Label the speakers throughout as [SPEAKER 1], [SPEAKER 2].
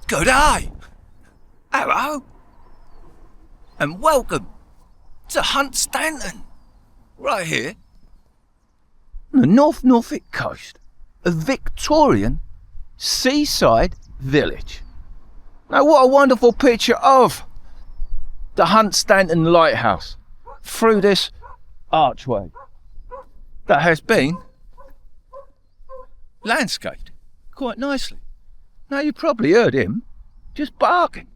[SPEAKER 1] Good day. Hello. And welcome to Hunstanton. Right here. On the North Norfolk coast. A Victorian seaside village. Now what a wonderful picture of the Hunstanton lighthouse through this archway that has been landscaped quite nicely. Now you probably heard him just barking.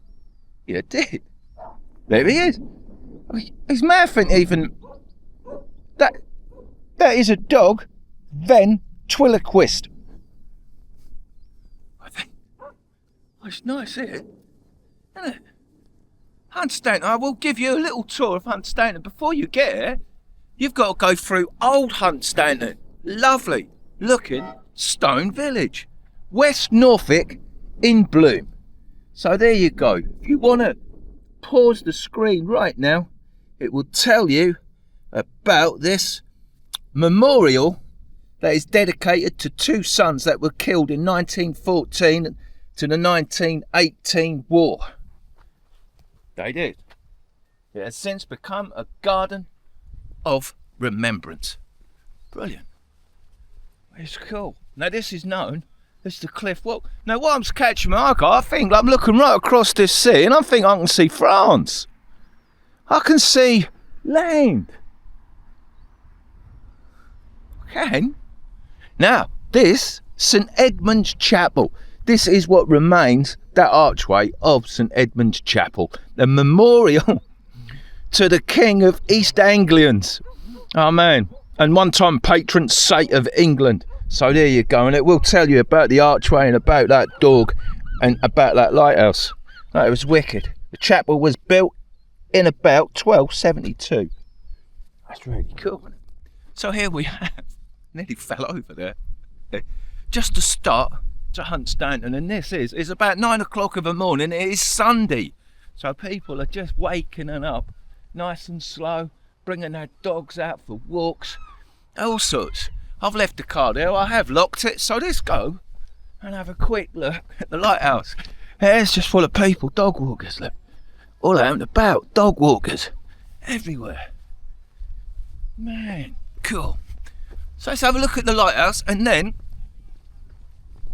[SPEAKER 1] You did. There he is. His mouth ain't even... That is a dog ventriloquist. I think... It's nice here, isn't it? Hunstanton, I will give you a little tour of Hunstanton. Before you get here, you've got to go through Old Hunstanton. Lovely looking stone village. West Norfolk in bloom. So there you go. If you want to pause the screen right now, it will tell you about this memorial that is dedicated to two sons that were killed in 1914 to the 1918 war. They did. It has since become a garden of remembrance. Brilliant. It's cool. Now this is known as the Cliff Walk. Now what I'm catching my eye, I think I'm looking right across this sea and I think I can see France. I can see land. Can. Now this St Edmund's Chapel. This is what remains, that archway of St Edmund's Chapel. The memorial to the King of East Anglians. Oh man. And one time patron saint of England. So there you go. And it will tell you about the archway and about that dog and about that lighthouse. No, it was wicked. The chapel was built in about 1272. That's really cool. So here we have, nearly fell over there. Just to start to Hunstanton, and this is about 9 o'clock of the morning. It is Sunday, so people are just waking up nice and slow, bringing their dogs out for walks, all sorts. I've left the car there, I have locked it, so let's go and have a quick look at the lighthouse. It's just full of people, dog walkers, look, all out and about, dog walkers everywhere. Man, cool. So let's have a look at the lighthouse, and then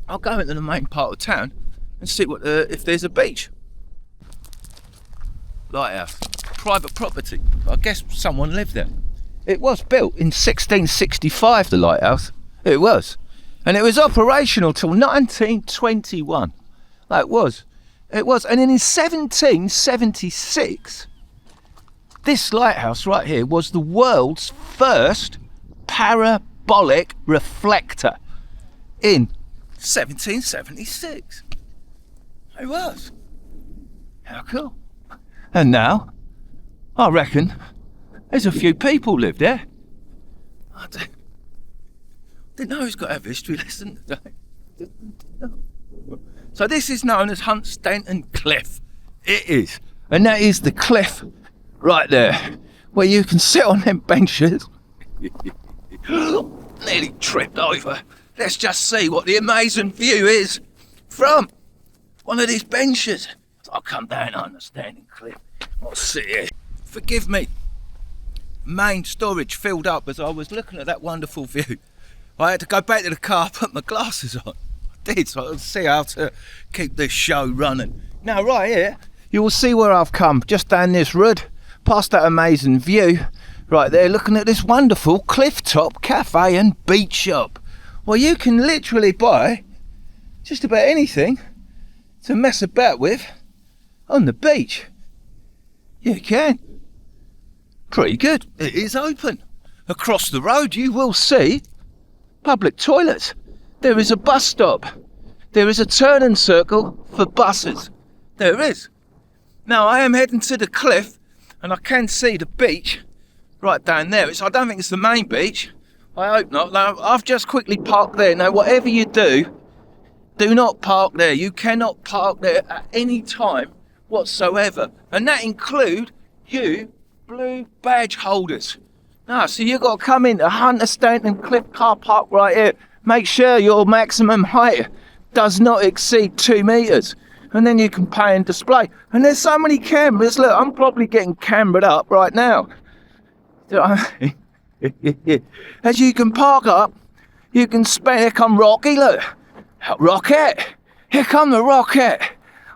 [SPEAKER 1] I'll go into the main part of town and see what if there's a beach. Lighthouse, private property. I guess someone lived there. It was built in 1665, the lighthouse. It was. And it was operational till 1921. That was. It was. And then in 1776, this lighthouse right here was the world's first parabolic reflector in 1776. It was. How cool. And now, I reckon, there's a few people live there. I didn't know who's got to have history lesson today. So this is known as Hunstanton Cliff. It is. And that is the cliff right there, where you can sit on them benches. Nearly tripped over. Let's just see what the amazing view is from one of these benches. So I'll come down Hunstanton Cliff. I'll sit here. Forgive me. Main storage filled up as I was looking at that wonderful view. I had to go back to the car, put my glasses on. I did, so I could see how to keep this show running. Now right here, you will see where I've come, just down this road, past that amazing view, right there, looking at this wonderful cliff top cafe and beach shop. Well, you can literally buy just about anything to mess about with on the beach. You can. Pretty good. It is open. Across the road you will see public toilets. There is a bus stop. There is a turning circle for buses. There is. Now I am heading to the cliff and I can see the beach right down there. I don't think it's the main beach. I hope not. Now, I've just quickly parked there. Now, whatever you do not park there. You cannot park there at any time whatsoever. And that include you blue badge holders. Now, so you've got to come into Hunstanton Cliff car park right here. Make sure your maximum height does not exceed 2 metres. and then you can pay and display. And there's so many cameras. Look, I'm probably getting cambered up right now. Do you know what I mean? As you can park up, you can spend. Here come Rocky, look. Rocket! Here come the Rocket!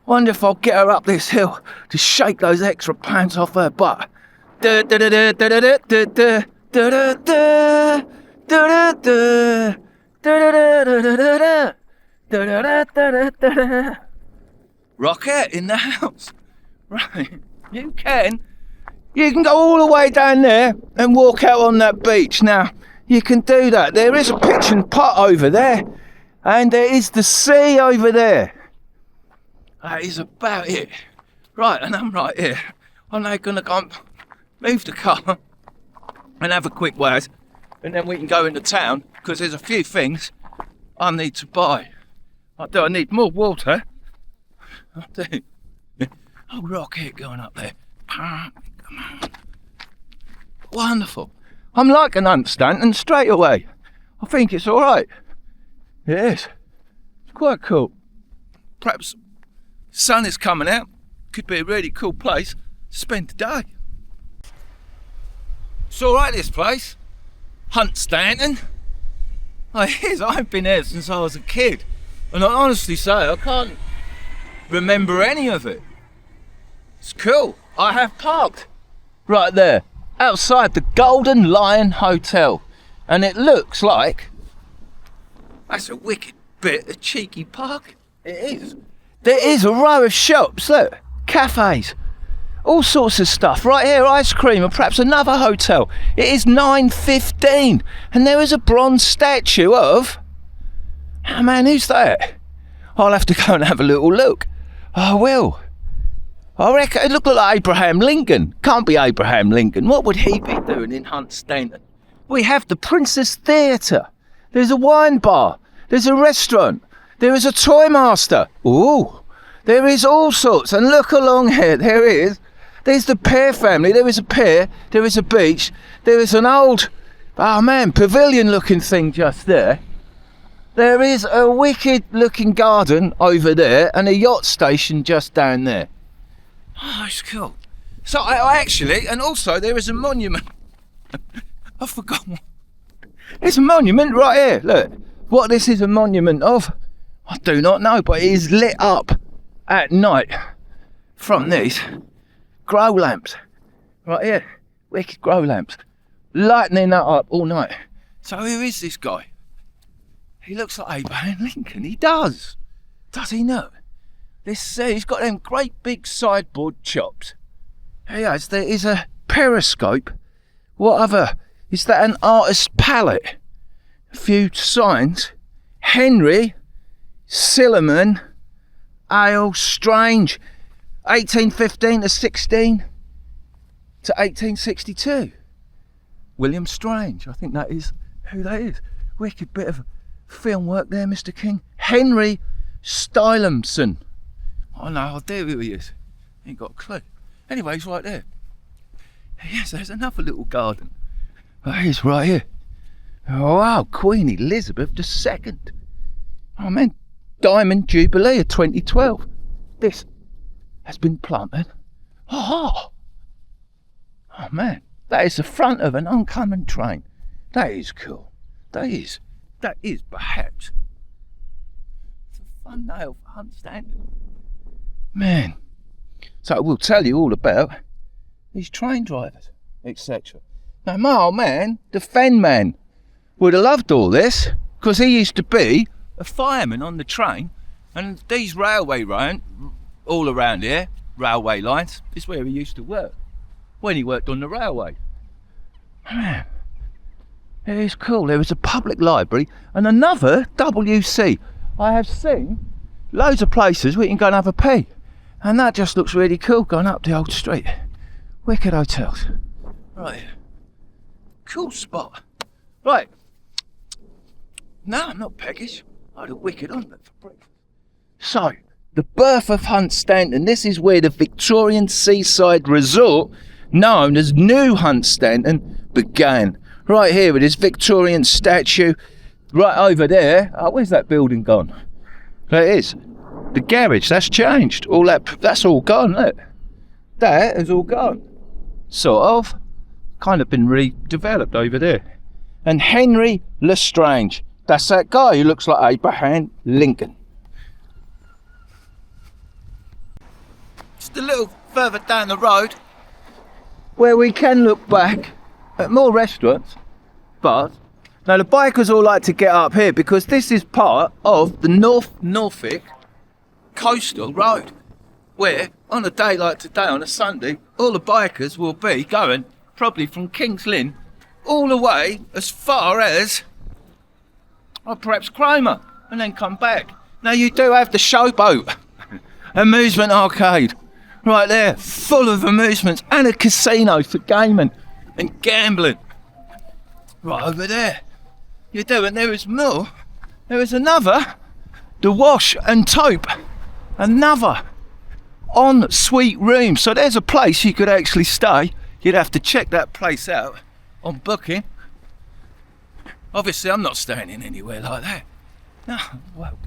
[SPEAKER 1] Wonder if I'll get her up this hill to shake those extra pants off her butt. Rocket in the house. Right, you can go all the way down there and walk out on that beach. Now, you can do that. There is a pitch and putt over there, and there is the sea over there. That is about it. Right, and I'm right here. I'm now going to go and move the car and have a quick word, and then we can go into town, because there's a few things I need to buy. I do. I need more water. I do. Oh, Rocket going up there. Come on. Wonderful. I'm liking Hunstanton straight away. I think it's all right. It is. It's quite cool. Perhaps sun is coming out. Could be a really cool place to spend the day. It's all right, this place. Hunstanton. Oh, it is. I've been there since I was a kid. And I honestly say, I can't remember any of it. It's cool. I have parked right there outside the Golden Lion Hotel, and it looks like that's a wicked bit of cheeky parking. It is. There is a row of shops, look, cafes, all sorts of stuff. Right here, ice cream, and perhaps another hotel. It is 9:15, and there is a bronze statue of, oh man, who's that? I'll have to go and have a little look. I will. I reckon it looked like Abraham Lincoln. Can't be Abraham Lincoln. What would he be doing in Hunstanton? We have the Princess Theatre. There's a wine bar. There's a restaurant. There is a toy master. Ooh, there is all sorts. And look along here. There is. There's the Pear family. There is a pier. There is a beach. There is an old, oh man, pavilion-looking thing just there. There is a wicked-looking garden over there and a yacht station just down there. Oh, it's cool. So I actually, and also there is a monument. I forgot what. There's a monument right here. Look, what this is a monument of, I do not know, but it is lit up at night from these grow lamps. Right here, wicked grow lamps. Lighting that up all night. So who is this guy? He looks like Abraham Lincoln. He does. Does he not? He's got them great big sideboard chops. He has. There is a periscope. What other? Is that an artist's palette? A few signs. Henry, Silliman, Ale, Strange, 1815 to 16 to 1862. William Strange. I think that is who that is. Wicked bit of film work there, Mr. King. Henry Stylemson. I know, no idea who he is. Ain't got a clue. Anyway, he's right there. Yes, there's another little garden. Oh, he's right here. Oh, wow, Queen Elizabeth II. Oh man, Diamond Jubilee of 2012. This has been planted. Oh man, that is the front of an oncoming train. That is cool. That is perhaps it's a fun day of Hunstanton. Man, so we'll tell you all about these train drivers, etc. Now my old man, the Fen man, would have loved all this, because he used to be a fireman on the train, and these railway lines, all around here, railway lines, is where he used to work, when he worked on the railway. Man, it is cool. There is a public library and another WC. I have seen loads of places we can go and have a pee, and that just looks really cool going up the old street. Wicked hotels. Right, cool spot. Right, no, I'm not peckish. I had a wicked omelette for breakfast. So, the birth of Hunstanton. This is where the Victorian Seaside resort, known as New Hunstanton, began. Right here with this Victorian statue. Right over there. Oh, where's that building gone? There it is. the garage, that's changed. All that's all gone, isn't it? That is all gone. Sort of. Kind of been redeveloped over there. And Henry Lestrange. That's that guy who looks like Abraham Lincoln. Just a little further down the road where we can look back at more restaurants, but now the bikers all like to get up here because this is part of the Norfolk coastal road, where on a day like today, on a Sunday, all the bikers will be going probably from King's Lynn all the way as far as perhaps Cromer, and then come back. Now you do have the Showboat amusement arcade right there, full of amusements, and a casino for gaming and gambling right over there. You do, and there is more. There is another, the Wash and Tope, another en-suite room. So there's a place you could actually stay. You'd have to check that place out on booking. Obviously, I'm not staying in anywhere like that. No, well,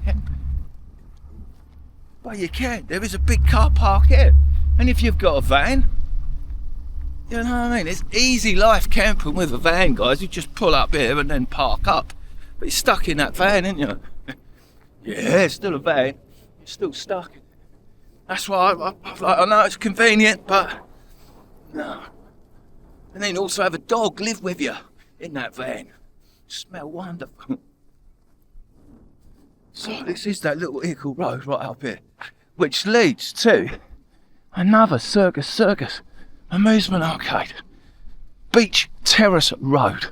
[SPEAKER 1] but you can. There is a big car park here. And if you've got a van, you know what I mean? It's easy life camping with a van, guys. You just pull up here and then park up. But you're stuck in that van, aren't you? Yeah, it's still a van. You're still stuck. That's why I know it's convenient, but no. And then also have a dog live with you in that van. Smell wonderful. So this is that little Eagle Road right up here, which leads to another circus amusement arcade, Beach Terrace Road.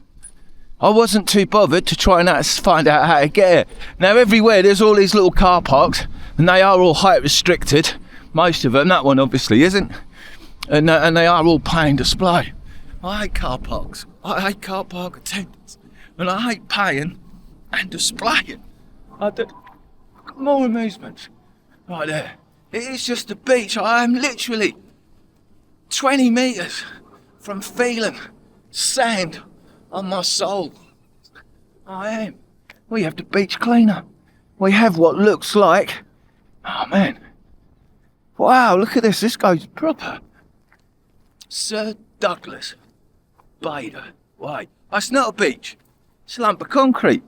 [SPEAKER 1] I wasn't too bothered to try and find out how to get here. Now everywhere there's all these little car parks, and they are all height restricted, most of them. That one obviously isn't, and they are all paying display. I hate car parks. I hate car park attendants. And I hate paying and displaying. I do. More amusements right there. It is just a beach. I am literally 20 metres from feeling sand on my soul. I am. We have the beach cleaner. We have what looks like, oh man, wow, look at this. This goes proper. Sir Douglas Bader. Why? That's not a beach. It's a lump of concrete.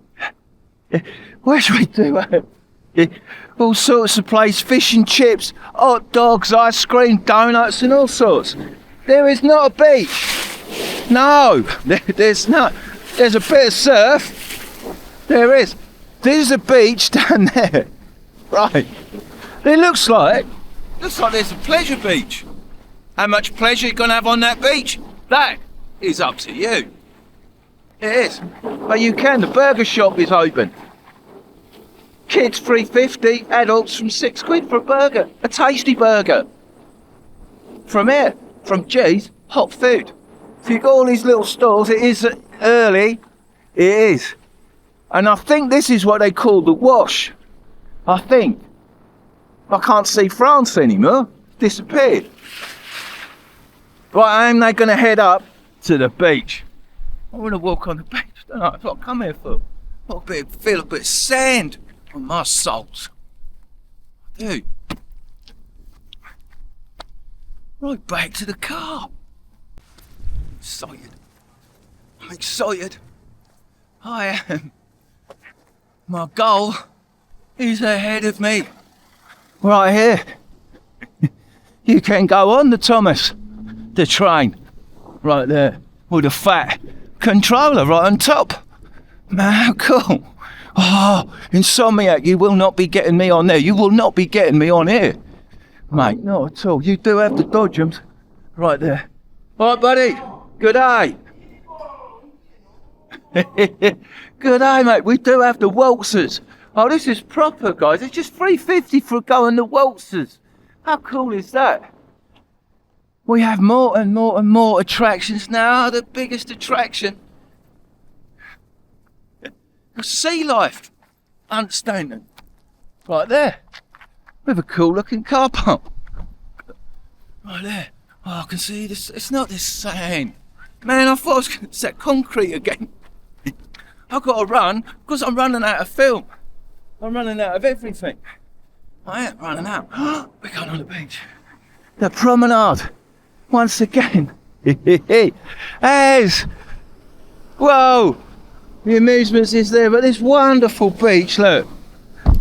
[SPEAKER 1] Where should we do it? All sorts of places, fish and chips, hot dogs, ice cream, donuts and all sorts. There is not a beach. No, there's not. There's a bit of surf. There is. There's a beach down there. Right. It looks like there's a pleasure beach. How much pleasure you gonna have on that beach? That is up to you. It is. But you can. The burger shop is open. Kids $3.50, adults from £6 for a burger. A tasty burger. From here, from G's Hot Food. So you've got all these little stalls. It is early. It is. And I think this is what they call the Wash. I think. I can't see France anymore. Disappeared. Right, am they going to head up to the beach? I want to walk on the beach, don't I? That's what I come here for. Feel a bit of sand on my soles. I do. Right back to the car. I'm excited. I am. My goal is ahead of me. Right here. You can go on the Thomas, the train, right there, with a fat controller right on top. Man, how cool. Oh, Insomniac, you will not be getting me on there. You will not be getting me on here. Mate, not at all. You do have the dodgems right there. All right, buddy. Good day. Good day, mate. We do have the waltzers. Oh, this is proper, guys. It's just $3.50 for going the waltzers. How cool is that? We have more and more and more attractions now. The biggest attraction, sea life, Hunstanton, right there, with a cool looking car park, right there. Oh, I can see this. It's not this sand, man. I thought I was going to set concrete again. I've got to run because I'm running out of film. I'm running out of everything. I ain't running out. We're going on the beach. The promenade. Once again. As. Whoa. The amusements is there, but this wonderful beach, look.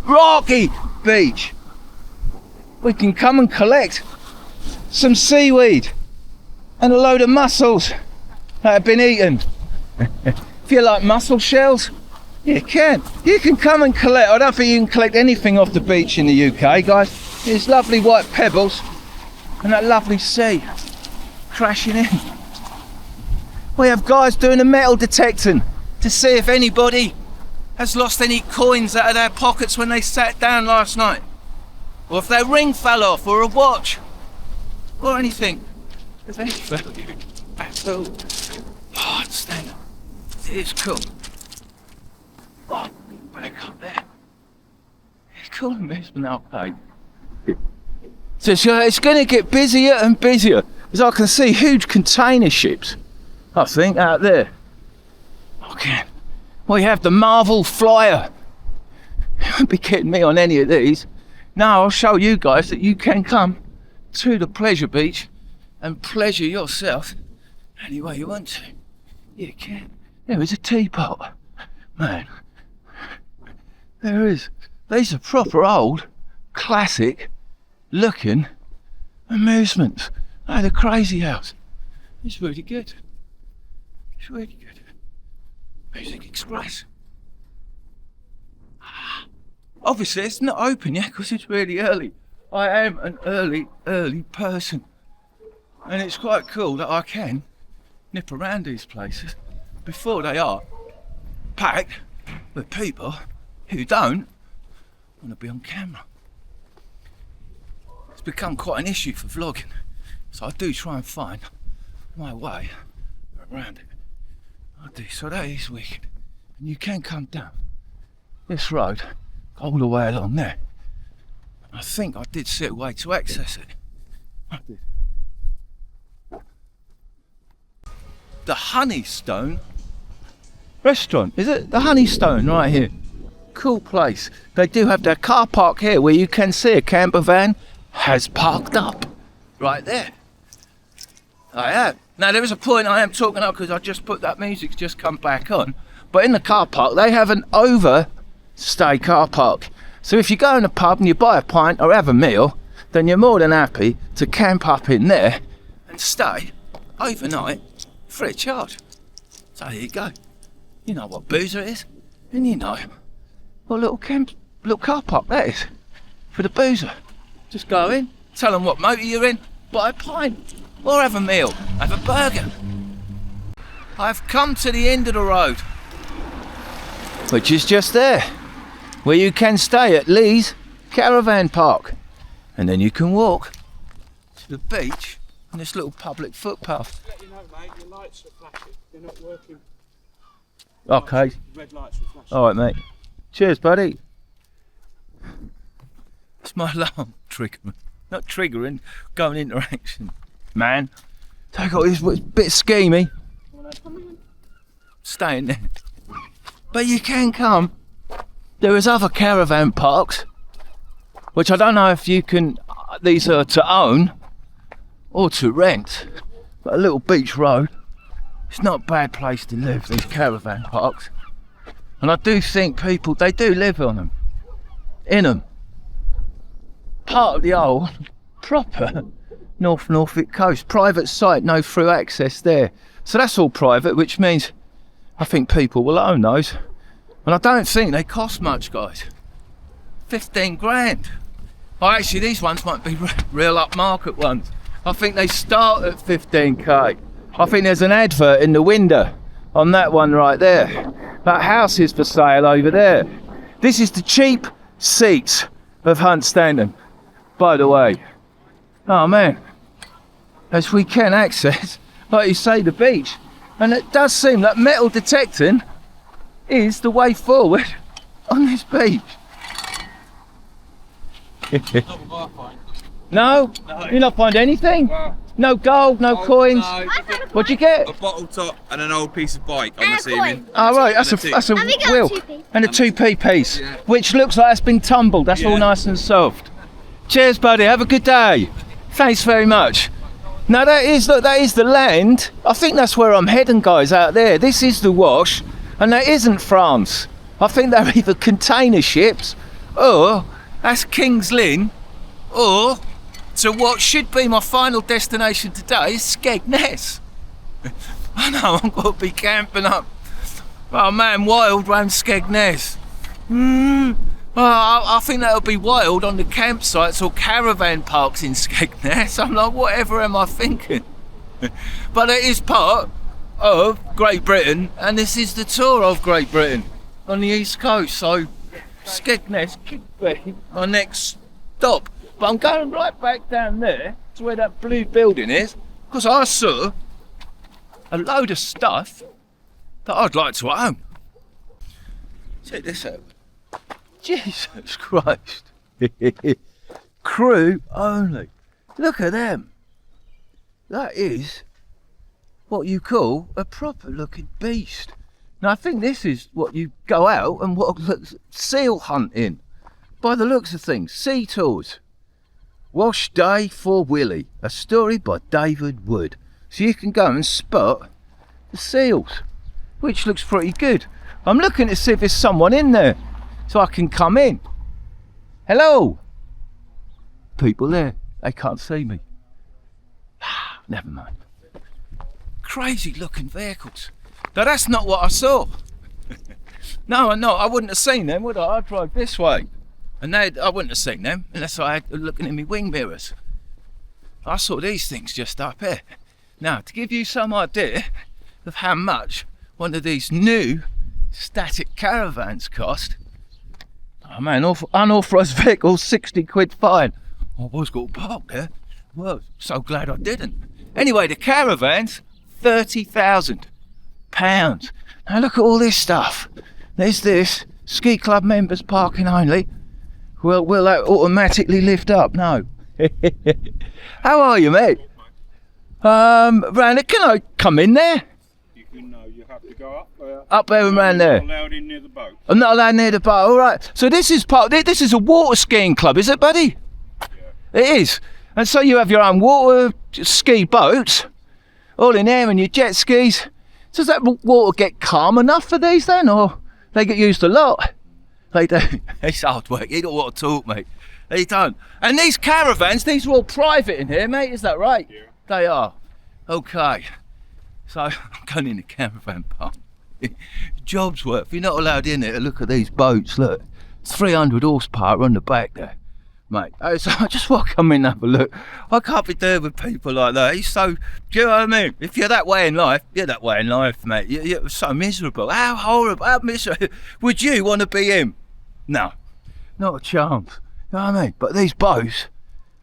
[SPEAKER 1] Rocky beach. We can come and collect some seaweed and a load of mussels that have been eaten. If you like mussel shells, you can. You can come and collect. I don't think you can collect anything off the beach in the UK, guys. There's lovely white pebbles and that lovely sea crashing in. We have guys doing a metal detecting to see if anybody has lost any coins out of their pockets when they sat down last night, or if their ring fell off, or a watch, or anything of any value at all. Oh, understand. It is cool. Oh, back up there. It's cool amusement outside. So it's going to get busier and busier, as I can see huge container ships, I think, out there. Okay. We have the Marvel Flyer. You won't be kidding me on any of these. Now I'll show you guys that you can come to the pleasure beach and pleasure yourself any way you want to. You can. There is a teapot. Man, there is. These are proper old, classic looking amusements. Oh, the Crazy House. It's really good. It's really good. Music Express. Obviously it's not open yet because it's really early. I am an early person, and it's quite cool that I can nip around these places before they are packed with people who don't want to be on camera. It's become quite an issue for vlogging, so I do try and find my way around it. I do. So that is wicked. And you can come down this road all the way along there. I think I did see a way to access it. I did. The Hunstanton restaurant, is it? The Hunstanton right here. Cool place. They do have their car park here where you can see a camper van has parked up. Right there. I have. Now there is a point I am talking about because I just put that music's just come back on. But in the car park they have an overstay car park. So if you go in a pub and you buy a pint or have a meal, then you're more than happy to camp up in there and stay overnight free of charge. So there you go. You know what boozer is, and you know what little car park that is for the boozer. Just go in, tell them what motor you're in, buy a pint. Or have a meal, have a burger. I've come to the end of the road, which is just there, where you can stay at Lee's Caravan Park. And then you can walk to the beach on this little public footpath.
[SPEAKER 2] Let you know, mate, your lights are flashing. They're not working.
[SPEAKER 1] Okay.
[SPEAKER 2] Red lights are flashing.
[SPEAKER 1] Alright, mate. Cheers, buddy. It's my alarm triggering. Not triggering, going into action. Man, so I got this bit schemy. Staying there. But you can come. There is other caravan parks, which I don't know if you can, these are to own or to rent. But a little beach road, it's not a bad place to live, these caravan parks. And I do think people, they do live on them, in them. Part of the old, proper Norfolk coast. Private site, no through access there. So that's all private, which means I think people will own those. And I don't think they cost much, guys. 15 grand. Oh, actually, these ones might be real upmarket ones. I think they start at 15k. I think there's an advert in the window on that one right there. That house is for sale over there. This is the cheap seats of Hunstanton, by the way. Oh man, as we can access, like you say, the beach. And it does seem that metal detecting is the way forward on this beach. No? You not find anything? No gold, no coins?
[SPEAKER 2] No.
[SPEAKER 1] What'd you get?
[SPEAKER 2] A bottle top and an old piece of bike, I'm assuming.
[SPEAKER 1] Oh right, that's a wheel. And a 2p piece, which looks like it's been tumbled. That's all nice and soft. Cheers, buddy. Have a good day. Thanks very much. Now that is the land. I think that's where I'm heading, guys, out there. This is the Wash, and that isn't France. I think they're either container ships, or that's King's Lynn, or to what should be my final destination today is Skegness. I know I'm going to be camping up. Oh man, wild round Skegness. I think that'll be wild on the campsites or caravan parks in Skegness. I'm like, whatever am I thinking? But it is part of Great Britain, and this is the tour of Great Britain on the East Coast. So Skegness could be my next stop. But I'm going right back down there to where that blue building is, because I saw a load of stuff that I'd like to own. Check this out. Jesus Christ. Crew only. Look at them. That is what you call a proper looking beast. Now I think this is what you go out and seal hunting. By the looks of things, sea tours. Wash Day for Willie, a story by David Wood. So you can go and spot the seals, which looks pretty good. I'm looking to see if there's someone in there, so I can come in. Hello? People there, they can't see me. Never mind. Crazy looking vehicles. Now that's not what I saw. No, I wouldn't have seen them, would I? I'd drive this way. And I wouldn't have seen them unless I had looking in my wing mirrors. I saw these things just up here. Now, to give you some idea of how much one of these new static caravans cost, oh man, unauthorised vehicle, 60 quid fine. I was going to park there. Well, so glad I didn't. Anyway, the caravans, £30,000. Now look at all this stuff. There's this, ski club members parking only. Well, will that automatically lift up? No. How are you, mate? Round, can I come in there?
[SPEAKER 2] You have to go up there.
[SPEAKER 1] Up there and round there.
[SPEAKER 2] You're not allowed in near the boat.
[SPEAKER 1] I'm not allowed near the boat. All right. So this is this is a water skiing club, is it, buddy?
[SPEAKER 2] Yeah.
[SPEAKER 1] It is. And so you have your own water ski boats, all in there, and your jet skis. Does that water get calm enough for these then, or they get used a lot? They do. It's hard work. You don't want to talk, mate. They don't. And these caravans, these are all private in here, mate. Is that right?
[SPEAKER 2] Yeah.
[SPEAKER 1] They are. Okay. So I'm going in the caravan park. Job's worth. You're not allowed in there to look at these boats. Look, it's 300 horsepower on the back there, mate. So I just want to come in and have a look. I can't be there with people like that. He's so, do you know what I mean? If you're that way in life, you're that way in life, mate. You're so miserable. How horrible, how miserable. Would you want to be him? No, not a chance. You know what I mean? But these boats,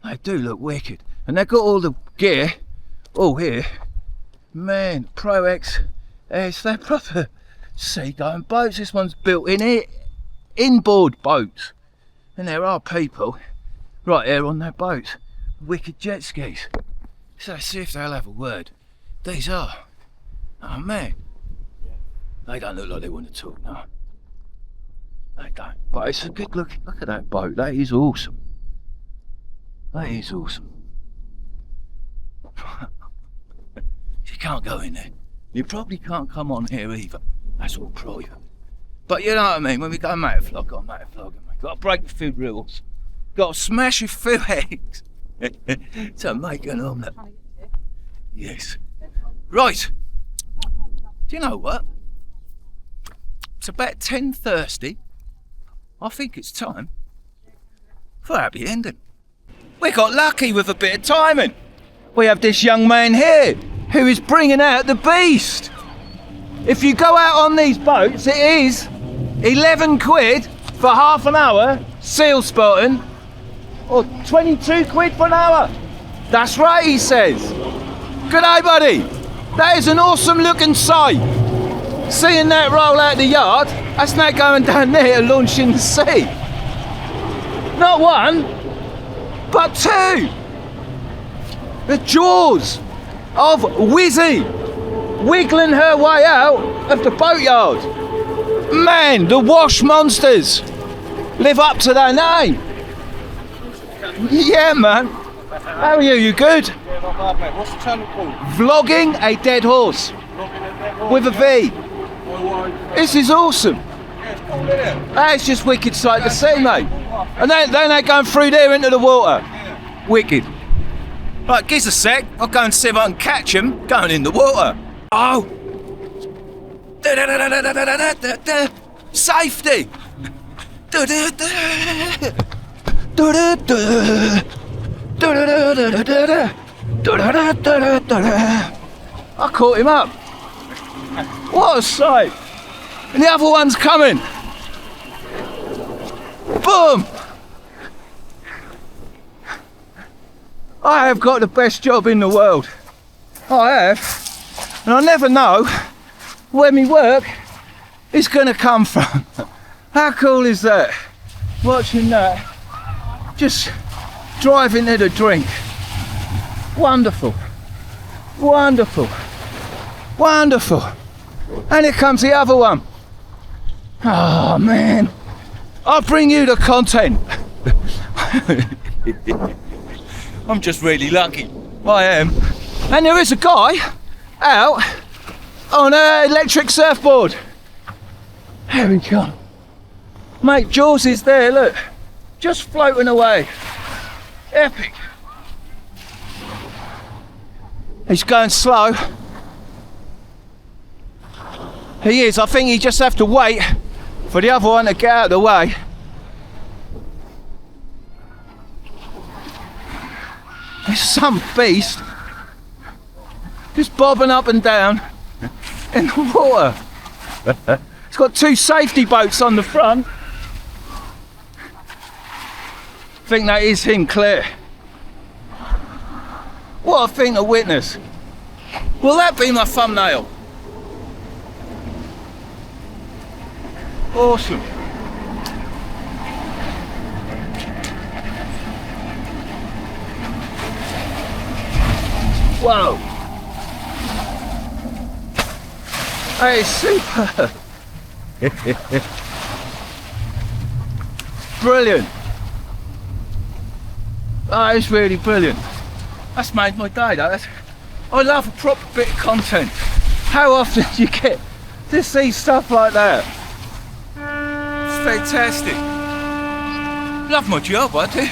[SPEAKER 1] they do look wicked. And they've got all the gear, all here. Man, Pro X, they're proper sea-going boats. This one's built in here, inboard boats. And there are people right here on their boats, wicked jet skis. So see if they'll have a word. These are, oh man, they don't look like they want to talk, no. They don't, but it's a good look at that boat. That is awesome. That is awesome. You can't go in there. You probably can't come on here either. That's all private. But you know what I mean, when we go mate vlog, got to break a few rules. Got to smash a few eggs to make an omelette. Yes. Right. Do you know what? It's about 10:30. I think it's time for a happy ending. We got lucky with a bit of timing. We have this young man here who is bringing out the beast. If you go out on these boats, it is 11 quid for half an hour seal spotting, or 22 quid for an hour. That's right, he says. Good day, buddy. That is an awesome looking sight. Seeing that roll out the yard, that's now going down there to launch in the sea. Not one, but two. The jaws of Wizzy wiggling her way out of the boatyard. Man, the Wash monsters live up to their name. Yeah, man. How are you? You good?
[SPEAKER 2] Yeah, not bad, mate. What's the channel called?
[SPEAKER 1] Vlogging a dead horse with a V. This is awesome.
[SPEAKER 2] Yeah, it's cool, isn't it?
[SPEAKER 1] That's just wicked sight to see, mate. And then they're going through there into the water. Wicked. Right, give us a sec. I'll go and see if I can catch him going in the water. Oh! Safety! I caught him up. What a sight! And the other one's coming. Boom! I have got the best job in the world. I have. And I never know where my work is going to come from. How cool is that? Watching that. Just driving to the drink. Wonderful. Wonderful. Wonderful. And here comes the other one. Oh man. I'll bring you the content. I'm just really lucky. I am. And there is a guy out on an electric surfboard. There we go. Mate, Jaws is there, look. Just floating away. Epic. He's going slow. He is. I think he just have to wait for the other one to get out of the way. There's some beast just bobbing up and down in the water. It's got two safety boats on the front. I think that is him, Claire. What a thing to witness. Will that be my thumbnail? Awesome. Whoa. Hey, super. Brilliant. Oh, it's really brilliant. That's made my day, though. I love a proper bit of content. How often do you get to see stuff like that? It's fantastic. Love my job, I do.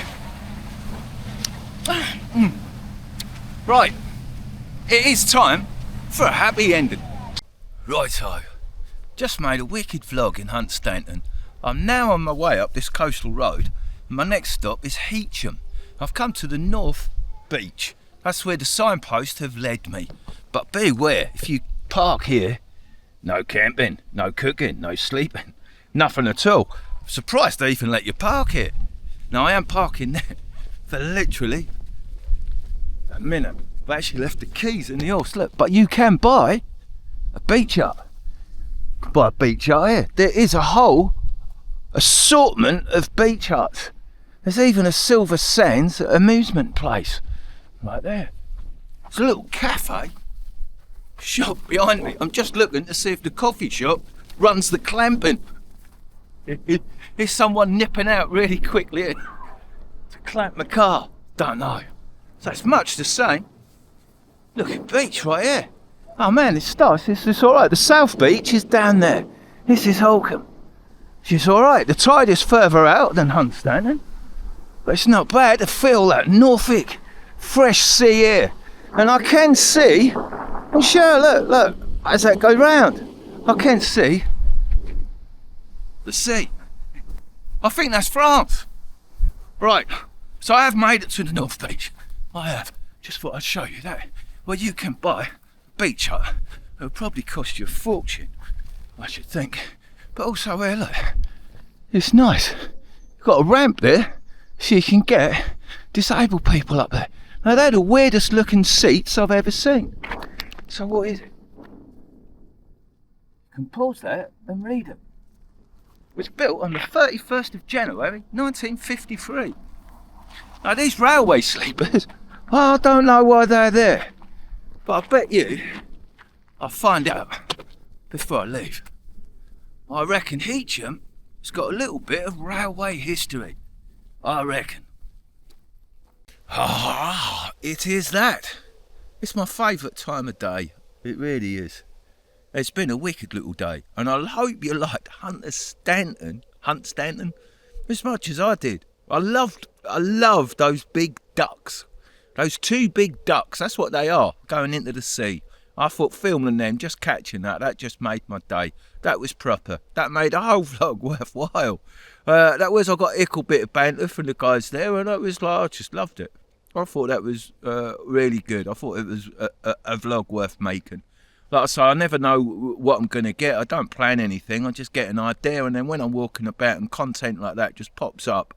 [SPEAKER 1] Right, it is time for a happy ending. Righto, just made a wicked vlog in Hunstanton. I'm now on my way up this coastal road. My next stop is Heacham. I've come to the North Beach. That's where the signposts have led me. But beware, if you park here, no camping, no cooking, no sleeping, nothing at all. I'm surprised they even let you park here. Now I am parking there for literally a minute. I've actually left the keys in the horse, look. But you can buy a beach hut. You can buy a beach hut here. There is a whole assortment of beach huts. There's even a Silver Sands amusement place right there. There's a little cafe shop behind me. I'm just looking to see if the coffee shop runs the clamping. Is someone nipping out really quickly to clamp my car? Don't know. So it's much the same. Look at beach right here. Oh man, it's nice. This is alright. The South Beach is down there. This is Holcombe. It's alright. The tide is further out than Hunstanton. But it's not bad to feel that Norfolk fresh sea air. And I can see, and sure, look, as that goes round, I can see the sea. I think that's France. Right, so I have made it to the North Beach. I have. Just thought I'd show you that. Well, you can buy a beach hut. It'll probably cost you a fortune, I should think. But also, well, look, it's nice. You've got a ramp there, so you can get disabled people up there. Now, they're the weirdest looking seats I've ever seen. So what is it? You can pause that and read it. It was built on the 31st of January 1953. Now, these railway sleepers, I don't know why they're there. But I bet you I'll find out before I leave. I reckon Heacham has got a little bit of railway history. I reckon. Ah, it is that. It's my favourite time of day. It really is. It's been a wicked little day, and I hope you liked Hunstanton as much as I did. I loved those big ducks. Those two big ducks, that's what they are, going into the sea. I thought filming them, just catching that just made my day. That was proper. That made the whole vlog worthwhile. I got a ickle bit of banter from the guys there, and it was like, I just loved it. I thought that was really good. I thought it was a vlog worth making. Like I say, I never know what I'm going to get. I don't plan anything. I just get an idea, and then when I'm walking about and content like that just pops up,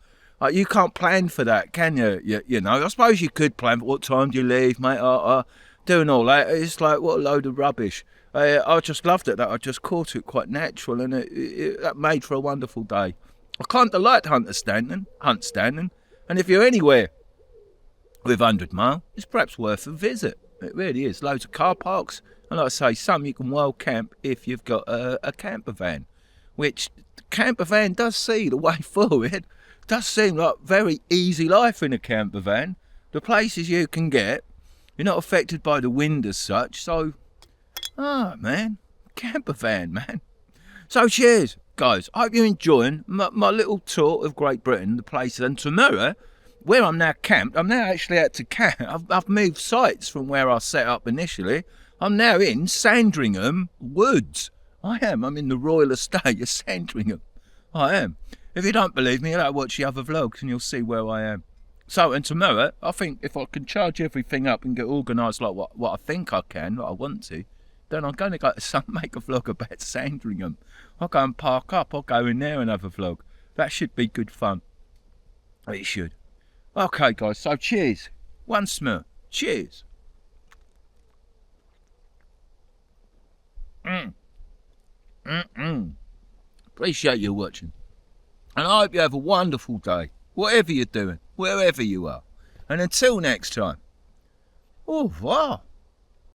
[SPEAKER 1] you can't plan for that, can you? You know, I suppose you could plan for what time do you leave, mate. Doing all that, it's like, what a load of rubbish. I just loved it, that I just caught it quite natural, and that made for a wonderful day. I kind of liked Hunstanton, and if you're anywhere with 100 Mile, it's perhaps worth a visit. It really is. Loads of car parks, and like I say, some you can well camp if you've got a camper van, which the camper van does see the way forward. It does seem like very easy life in a camper van. The places you can get, you're not affected by the wind as such, so, man, camper van, man. So cheers, guys. I hope you're enjoying my little tour of Great Britain, the places, and tomorrow, where I'm now camped, I'm now actually at to camp. I've moved sites from where I set up initially. I'm now in Sandringham Woods. I am. I'm in the Royal Estate of Sandringham. I am. If you don't believe me, you'll watch the other vlogs and you'll see where I am. So, and tomorrow, I think if I can charge everything up and get organised like what I think I can, what I want to, then I'm going to go to make a vlog about Sandringham. I'll go and park up. I'll go in there and have a vlog. That should be good fun. It should. Okay, guys, so cheers. Once more. Cheers. Appreciate you watching. And I hope you have a wonderful day, whatever you're doing, wherever you are. And until next time, au revoir.